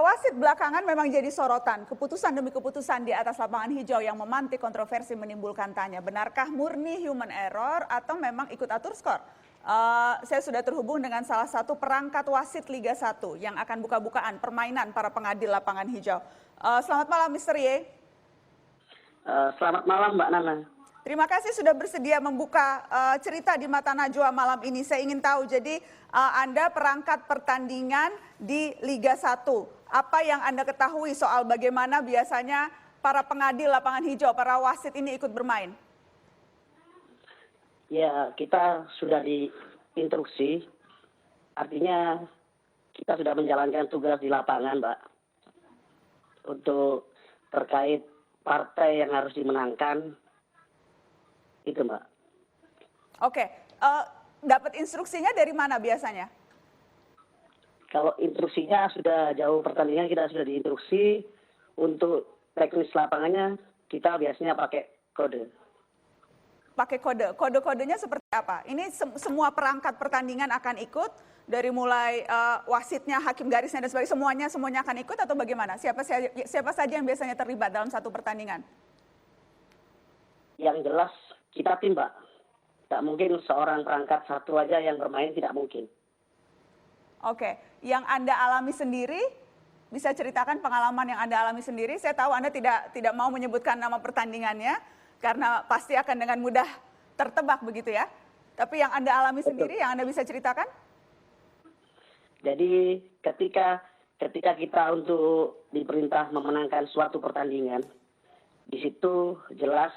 wasit belakangan memang jadi sorotan. Keputusan demi keputusan di atas lapangan hijau yang memantik kontroversi menimbulkan tanya. Benarkah murni human error atau memang ikut atur skor? Saya sudah terhubung dengan salah satu perangkat wasit Liga 1 yang akan buka-bukaan permainan para pengadil lapangan hijau. Selamat malam Mr. Ye. Selamat malam Mbak Nana. Terima kasih sudah bersedia membuka cerita di Mata Najwa malam ini. Saya ingin tahu, jadi Anda perangkat pertandingan di Liga 1. Apa yang Anda ketahui soal bagaimana biasanya para pengadil lapangan hijau, para wasit ini ikut bermain? Ya, kita sudah diinstruksi. Artinya kita sudah menjalankan tugas di lapangan, Mbak. Untuk terkait partai yang harus dimenangkan. Itu, Mbak. Oke, dapat instruksinya dari mana biasanya? Kalau instruksinya sudah jauh pertandingan, kita sudah diinstruksi. Untuk teknis lapangannya, kita biasanya pakai kode. Pakai kode. Kode-kodenya seperti apa? Ini semua perangkat pertandingan akan ikut, dari mulai wasitnya, hakim garisnya, dan sebagainya, semuanya akan ikut atau bagaimana? Siapa saja yang biasanya terlibat dalam satu pertandingan? Yang jelas, kita tim, Mbak. Tidak mungkin seorang perangkat satu aja yang bermain, tidak mungkin. Oke, yang Anda alami sendiri, bisa ceritakan pengalaman yang Anda alami sendiri. Saya tahu Anda tidak mau menyebutkan nama pertandingannya, karena pasti akan dengan mudah tertebak begitu ya. Tapi yang Anda alami sendiri, yang Anda bisa ceritakan? Jadi ketika kita untuk diperintah memenangkan suatu pertandingan, di situ jelas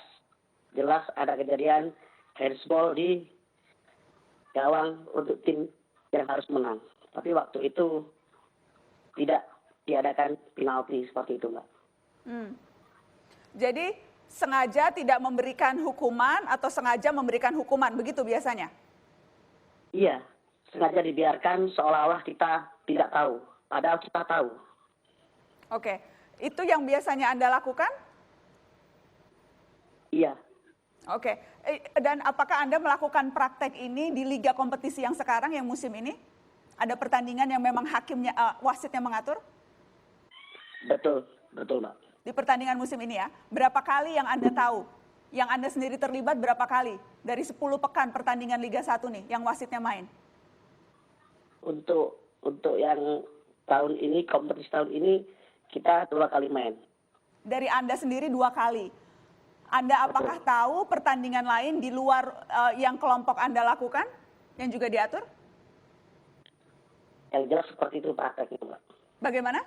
ada kejadian handsball di gawang untuk tim yang harus menang. Tapi waktu itu tidak diadakan penalti seperti itu, Mbak. Jadi sengaja tidak memberikan hukuman atau sengaja memberikan hukuman, begitu biasanya? Iya, sengaja dibiarkan seolah-olah kita tidak tahu, padahal kita tahu. Oke, itu yang biasanya Anda lakukan? Iya. Oke, dan apakah Anda melakukan praktek ini di liga kompetisi yang sekarang, yang musim ini? Ada pertandingan yang memang hakimnya, wasitnya mengatur? Betul, Mbak. Di pertandingan musim ini ya, berapa kali yang Anda tahu? Yang Anda sendiri terlibat berapa kali? Dari 10 pekan pertandingan Liga 1 nih, yang wasitnya main? Untuk yang tahun ini, kompetisi tahun ini, kita 2 kali main. Dari Anda sendiri 2 kali. Anda apakah tahu pertandingan lain di luar yang kelompok Anda lakukan, yang juga diatur? Yang jelas seperti itu prakteknya, Mbak. Bagaimana?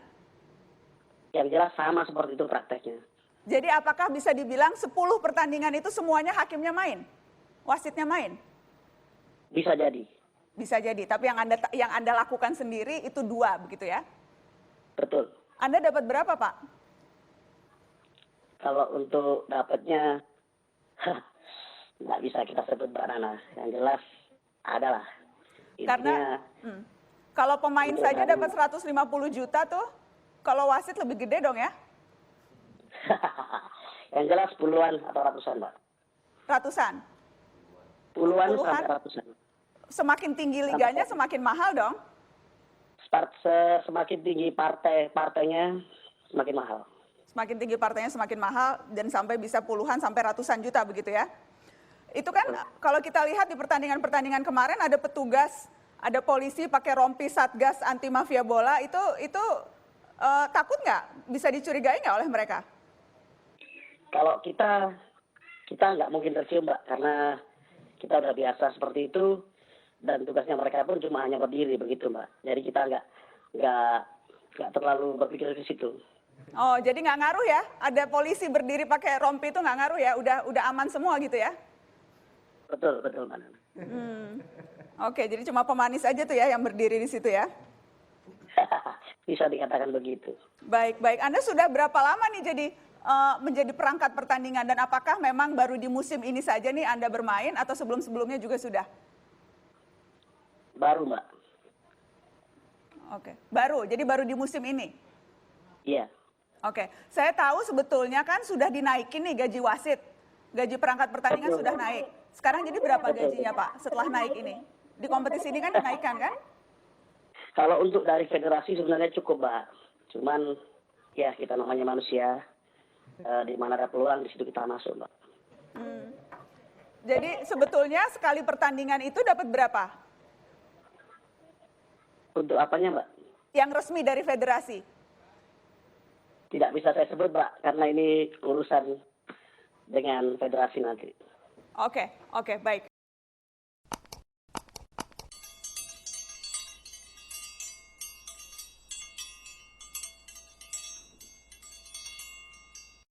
Yang jelas sama seperti itu prakteknya. Jadi apakah bisa dibilang 10 pertandingan itu semuanya hakimnya main? Wasitnya main? Bisa jadi. Bisa jadi, tapi yang Anda lakukan sendiri itu 2, begitu ya? Betul. Anda dapat berapa, Pak? Kalau untuk dapatnya, nggak bisa kita sebut, Mbak Nana. Yang jelas adalah. Karena kalau pemain saja dapat 150 juta tuh, kalau wasit lebih gede dong ya? Yang jelas puluhan atau ratusan, Mbak. Ratusan? Puluhan sampai ratusan. Semakin tinggi liganya semakin mahal dong? Semakin tinggi partainya semakin mahal. Semakin tinggi partainya semakin mahal dan sampai bisa puluhan sampai ratusan juta begitu ya? Itu kan kalau kita lihat di pertandingan-pertandingan kemarin ada petugas, ada polisi pakai rompi Satgas anti mafia bola, itu takut nggak? Bisa dicurigai nggak oleh mereka? Kalau kita nggak mungkin tercium, Mbak, karena kita udah biasa seperti itu dan tugasnya mereka pun cuma hanya berdiri begitu, Mbak. Jadi kita nggak terlalu berpikir ke situ. Oh, jadi nggak ngaruh ya? Ada polisi berdiri pakai rompi itu nggak ngaruh ya? Udah aman semua gitu ya? Betul, Mbak Nana. Oke, jadi cuma pemanis aja tuh ya yang berdiri di situ ya? Bisa dikatakan begitu. Baik. Anda sudah berapa lama nih jadi menjadi perangkat pertandingan dan apakah memang baru di musim ini saja nih Anda bermain atau sebelum-sebelumnya juga sudah? Baru, Mbak. Oke, jadi baru di musim ini? Iya. Oke, saya tahu sebetulnya kan sudah dinaikin nih gaji wasit. Gaji perangkat pertandingan sudah naik. Sekarang jadi berapa gajinya, Pak, setelah naik ini? Di kompetisi ini kan dinaikkan kan? Kalau untuk dari federasi sebenarnya cukup, Mbak. Cuman ya kita namanya manusia, di mana ada peluang di situ kita masuk, Mbak. Jadi sebetulnya sekali pertandingan itu dapat berapa? Untuk apanya, Mbak? Yang resmi dari federasi? Tidak bisa saya sebut, Mbak, karena ini urusan dengan federasi nanti. Oke, baik.